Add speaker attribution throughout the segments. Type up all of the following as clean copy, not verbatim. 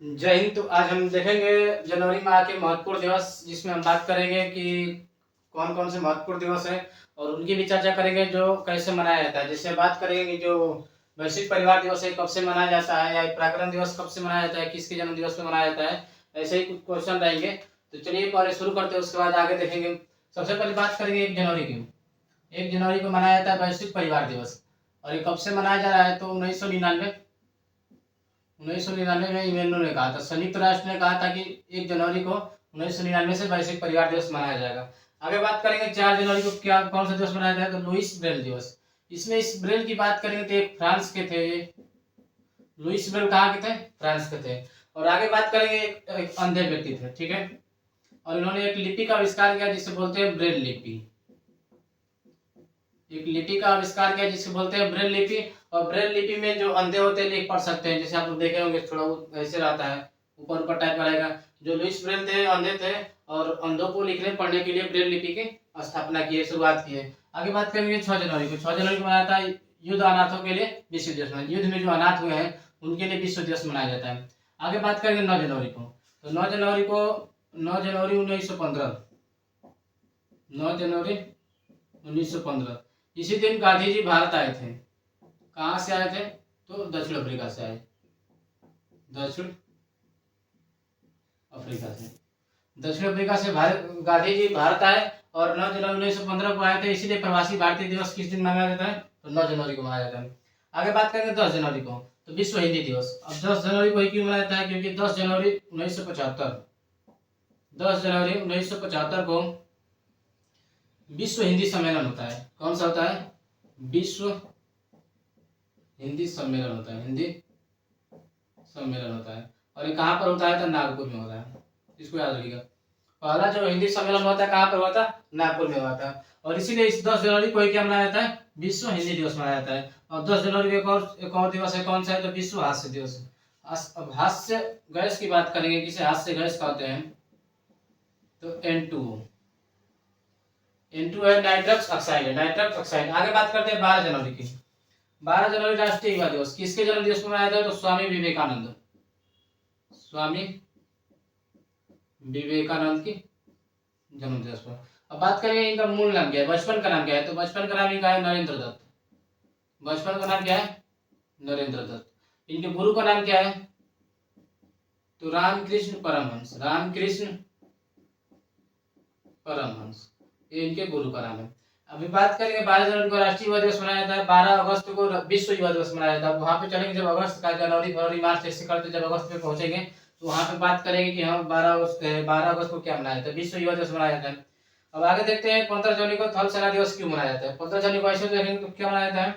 Speaker 1: जय हिंद। तो आज हम देखेंगे जनवरी माह के महत्वपूर्ण दिवस, जिसमें हम बात करेंगे कि कौन कौन से महत्वपूर्ण दिवस हैं और उनकी भी चर्चा करेंगे जो कैसे मनाया जाता है। जैसे बात करेंगे कि जो वैश्विक परिवार दिवस है कब से मनाया जाता है, या पराक्रम दिवस कब से मनाया जाता है, किसके जन्म दिवस में मनाया जाता है, ऐसे ही कुछ क्वेश्चन रहेंगे। तो चलिए पहले शुरू करते हैं, उसके बाद आगे देखेंगे। सबसे पहले बात करेंगे 1 जनवरी की। 1 जनवरी को मनाया जाता है वैश्विक परिवार दिवस। और ये कब से मनाया जा रहा है? तो 1999 में यूएनओ ने कहा था, संयुक्त राष्ट्र ने कहा था कि 1 जनवरी को 1999 से वैश्विक परिवार दिवस मनाया जाएगा। आगे बात करेंगे 4 जनवरी को क्या कौन सा दिवस मनाया जाएगा? तो लुईस ब्रेल दिवस। इसमें इस ब्रेल की बात करेंगे तो एक फ्रांस के थे। लुईस ब्रेल कहाँ के थे? फ्रांस के थे। और आगे बात करेंगे एक अंधे व्यक्ति थे, ठीक है। और इन्होंने एक लिपि का आविष्कार किया जिसे बोलते हैं ब्रेल लिपि। एक लिपि का आविष्कार किया जिसे बोलते हैं ब्रेल लिपि। और ब्रेल लिपि में जो अंधे होते हैं लिख पढ़ सकते हैं, जैसे आप लोग देखे होंगे, थोड़ा ऐसे रहता है, ऊपर ऊपर टाइप का रहेगा। जो लुईस ब्रेल थे अंधे थे, और अंधों को लिखने पढ़ने के लिए ब्रेल लिपि की स्थापना की है, शुरुआत की है। आगे बात करेंगे 6 जनवरी को। 6 जनवरी को मनाया था युद्ध अनाथों के लिए विश्व दिवस मनाया। युद्ध में जो अनाथ हुए हैं उनके लिए विश्व दिवस मनाया जाता है। आगे बात करेंगे 9 जनवरी को। तो 9 जनवरी 1915। 9 जनवरी 1915। इसी दिन गांधी जी भारत आए थे। कहाँ से आए थे? तो दक्षिण अफ्रीका से आए। दक्षिण अफ्रीका से दक्षिण अफ्रीका से गांधी जी भारत आए। और 9 जनवरी 1915 को आए थे, इसीलिए प्रवासी भारतीय दिवस किस दिन मनाया जाता है? तो 9 जनवरी को मनाया जाता है। आगे बात करेंगे 10 जनवरी को। तो विश्व हिंदी दिवस। अब 10 जनवरी को ही क्यों मनाया जाता है? क्योंकि 10 जनवरी 1975 को विश्व हिंदी सम्मेलन होता है। कौन सा होता है? विश्व हिंदी सम्मेलन होता है। हिंदी सम्मेलन होता है। और ये कहाँ पर होता है? तो नागपुर में होता है। इसको याद रखिएगा। पहला जो हिंदी सम्मेलन होता है कहाँ पर हुआ था? नागपुर में हुआ था। और इसीलिए इस 10 जनवरी को क्या मनाया जाता है? विश्व हिंदी दिवस मनाया जाता है। और 10 जनवरी को एक और दिवस है, कौन सा है? तो विश्व हास्य दिवस। अब हास्य गैस की बात करेंगे, किसे हास्य गैस कहते हैं? तो N2O। N2 है नाइट्रस ऑक्साइड है, नाइट्रस ऑक्साइड। आगे बात करते हैं 12 जनवरी की। 12 जनवरी राष्ट्रीय युवा दिवस। किसके जन्म दिवस को मनाया जाता है? तो स्वामी विवेकानंद। स्वामी विवेकानंद की जन्म दिवस पर। अब बात करेंगे इनका मूल नाम क्या है, बचपन का नाम क्या है? तो बचपन का नाम इनका है नरेंद्र दत्त। बचपन का नाम क्या है? नरेंद्र दत्त। इनके गुरु का नाम क्या है? तो रामकृष्ण परमहंस। रामकृष्ण परमहंस, ये इनके गुरु का नाम है। अभी बात करेंगे 12 जनवरी को राष्ट्रीय युवा दिवस मनाया जाता है। 12 अगस्त को विश्व युवा दिवस मनाया जाता है। वहां पे चलेंगे जब अगस्त का, जनवरी फरवरी मार्च ऐसे करते जब अगस्त में पहुंचेंगे तो वहां पे बात करेंगे कि हम 12 अगस्त को क्या मनाया जाता है? विश्व युवा दिवस मनाया जाता है। अब आगे देखते हैं 15 जनवरी को थल सेना दिवस क्यों मनाया जाता है? 15 जनवरी को ऐसे देखेंगे तो क्या मनाया जाता है?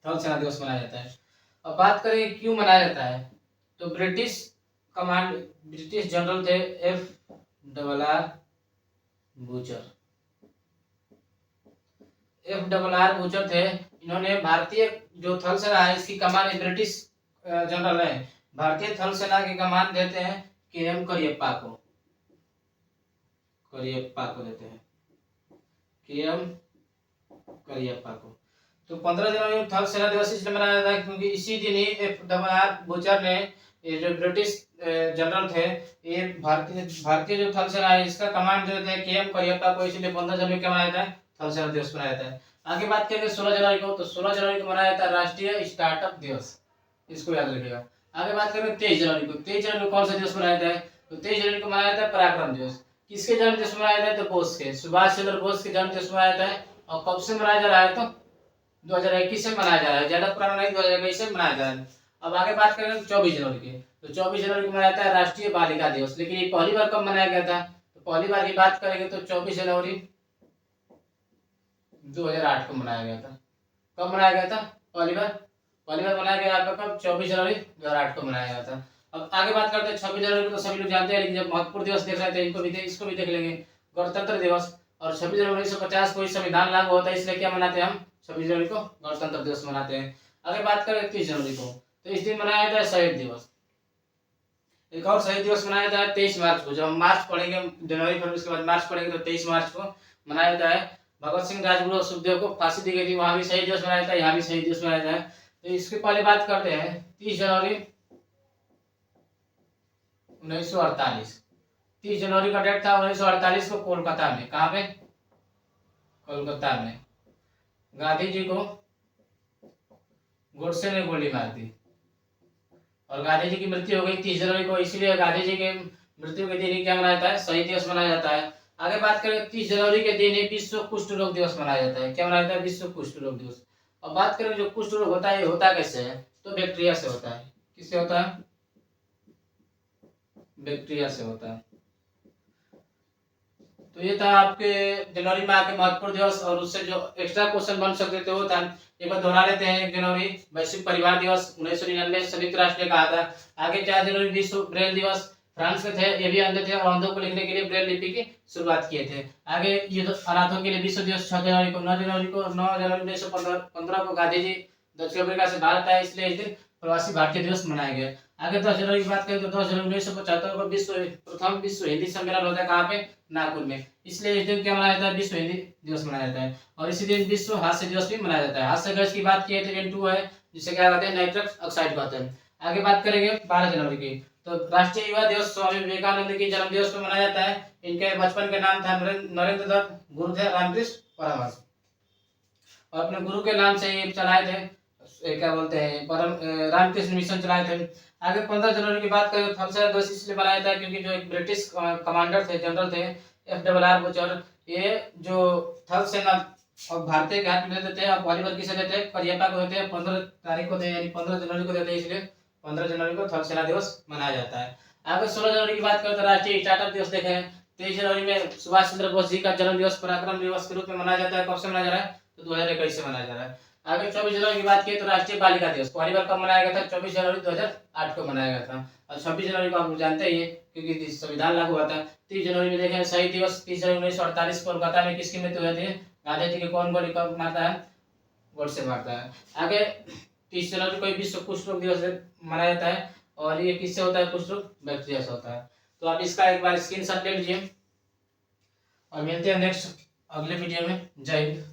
Speaker 1: थल सेना दिवस मनाया जाता है। अब बात करें क्यों मनाया जाता है, तो ब्रिटिश जनरल थे F.R.R. बूचर। F.R.R. बूचर थे। इन्होंने भारतीय जो थल सेना है इसकी कमान ब्रिटिश जनरल है, भारतीय थल सेना की कमान देते हैं KM करियप्पा को देते हैं, KM करियप्पा को। तो 15 जनवरी थल सेना दिवस इसलिए मनाया जाता है क्योंकि इसी दिन ही F.R.R. बूचर ने, ये जो ब्रिटिश जनरल थे, ये भारतीय जो थल सेना है इसका कमांड देते हैं KM करियप्पा को, इसलिए 15 जनवरी क्या मनाया जाता है? थल सेना दिवस मनाया जाता है। आगे बात करेंगे 16 जनवरी को। तो 16 जनवरी को मनाया जाता है राष्ट्रीय स्टार्टअप दिवस। इसको याद रखिएगा। आगे बात करेंगे 23 जनवरी को। 23 जनवरी को कौन सा दिवस मनाया जाता है? तो 23 जनवरी को मनाया जाता है पराक्रम दिवस। किसके जन्म दिवस मनाया जाता है? तो बोस के, सुभाष चंद्र बोस के जन्म दिवस मनाया जाता है। और कब से मनाया जा रहा है? तो 2021 से मनाया जा रहा है, ज्यादा पुराना नहीं, 2021 से मनाया जा रहा है। अब आगे बात करेंगे 24 जनवरी की। तो 24 जनवरी को मनाया जाता है राष्ट्रीय बालिका दिवस। लेकिन ये पहली बार कब मनाया गया था? तो पहली बार की बात करेंगे तो 24 जनवरी 2008 को मनाया गया था। कब मनाया गया था? पहली बार मनाया गया आपका कब? 24 जनवरी 2008 को मनाया गया था। अब आगे बात करते हैं 26 जनवरी को। तो सभी लोग जानते हैं, लेकिन जब महत्वपूर्ण दिवस देख रहे थे इसको भी देख लेंगे। गणतंत्र दिवस। और 26 जनवरी 1950 को संविधान लागू होता है, इसलिए क्या मनाते हैं हम? 26 जनवरी को गणतंत्र दिवस मनाते हैं। आगे बात करें 31 जनवरी को। तो इस दिन मनाया जाता है शहीद दिवस। एक और शहीद दिवस मनाया जाता है 23 मार्च को। जब हम मार्च पढ़ेंगे, जनवरी फरवरी उसके बाद मार्च पढ़ेंगे, तो 23 मार्च को मनाया जाता है। भगत सिंह राजगुरु और सुखदेव को फांसी दी गई थी, वहां भी शहीद दिवस मनाया जाता है, यहाँ भी शहीद दिवस मनाया जाता है। तो इसके पहले बात करते हैं 30 जनवरी 1948। 30 जनवरी का डेट था 1948 को कोलकाता में। कहाँ पे? कोलकाता में गांधी जी को गोडसे ने गोली मार दी और गांधी जी की मृत्यु हो गई 30 जनवरी को। इसीलिए गांधी जी के मृत्यु के दिन ही क्या मनाया जाता है? शहीद दिवस मनाया जाता है। आगे बात करें 30 जनवरी के दिन ही विश्व कुष्ठ रोग दिवस मनाया जाता है। क्या मनाया जाता है? विश्व कुष्ठ रोग दिवस। अब बात करें जो कुष्ठ रोग होता है, ये होता कैसे है? तो बैक्टीरिया से होता है। किससे होता है? बैक्टीरिया से होता है। तो ये था आपके जनवरी माह के महत्वपूर्ण दिवस, और उससे जो एक्स्ट्रा क्वेश्चन बन सकते थे वो था, एक बार दोहरा लेते हैं। 1 जनवरी वैश्विक परिवार दिवस 1999 संयुक्त राष्ट्र ने कहा था। आगे 4 जनवरी विश्व ब्रेल दिवस, फ्रांस के थे, ये भी अंधे थे और अंधों को लिखने के लिए ब्रेल लिपि की शुरुआत किए थे। आगे ये अनाथों के लिए विश्व दिवस 6 जनवरी को। 9 जनवरी 1915 को गांधी जी दक्षिण अफ्रीका से भारत आए, इसलिए इस दिन प्रवासी भारतीय दिवस मनाया गया। आगे 10 जनवरी की बात करें तो 10 जनवरी 1975 को प्रथम विश्व हिंदी सम्मेलन होता है। कहाँ पे? नागपुर में। इसलिए इस दिन क्या मनाया जाता है? विश्व हिंदी दिवस मनाया जाता है। और इसी दिन विश्व हास्य दिवस भी मनाया जाता है। हास्य गैस की बात की तो N2 है, जिसे क्या कहते हैं? नाइट्रस ऑक्साइड कहते हैं। आगे बात करेंगे 12 जनवरी की, तो राष्ट्रीय युवा दिवस स्वामी विवेकानंद की जन्म दिवस पर मनाया जाता है। इनके बचपन के नाम था नरेंद्र दत्त, गुरु थे रामकृष्ण परमहंस, और अपने गुरु के नाम से ये चलाए थे, क्या बोलते हैं, परम रामकृष्ण मिशन चलाए थे। आगे 15 जनवरी की बात करें तो थल सेना दिवस इसलिए मनाया जाता है क्योंकि जो एक ब्रिटिश कमांडर थे, जनरल थे FRR बुचर, ये जो थल सेना और भारतीय के हाथ में देते थे, और पहली बार किसे देते हैं? करियप्पा को देते हैं। 15 तारीख को थे, यानी 15 जनवरी को देते हैं, इसलिए 15 जनवरी को थल सेना दिवस मनाया जाता है। आगे 16 जनवरी की बात करें तो राष्ट्रीय स्टार्टअप दिवस देखे हैं। 23 जनवरी में सुभाष चंद्र बोस जी का जन्म दिवस पराक्रम दिवस के रूप में मनाया जाता है। कब से मनाया जा रहा है? तो 2021 से मनाया जा रहा है। आगे 24 जनवरी की बात की तो राष्ट्रीय बालिका दिवस पहली बार कब मनाया गया था? 24 जनवरी 2008 को मनाया गया था। और 26 जनवरी को आप जानते ही हैं क्योंकि संविधान लागू हुआ था। 30 जनवरी में देखें शहीद दिवस। 30 जनवरी 1948 कोलकाता में किसकी मृत्यु हुई थी? गांधी जी की। कौन गोली कब मारता है? गोडसे मारता है। आगे 30 जनवरी को विश्व कुष्ठ रोग दिवस मनाया जाता है, और ये किससे होता है? कुष्ठ रोग बैक्टीरिया से होता है। तो आप इसका एक बार स्क्रीनशॉट ले लीजिए, और मिलते हैं नेक्स्ट अगले वीडियो में। जय हिंद।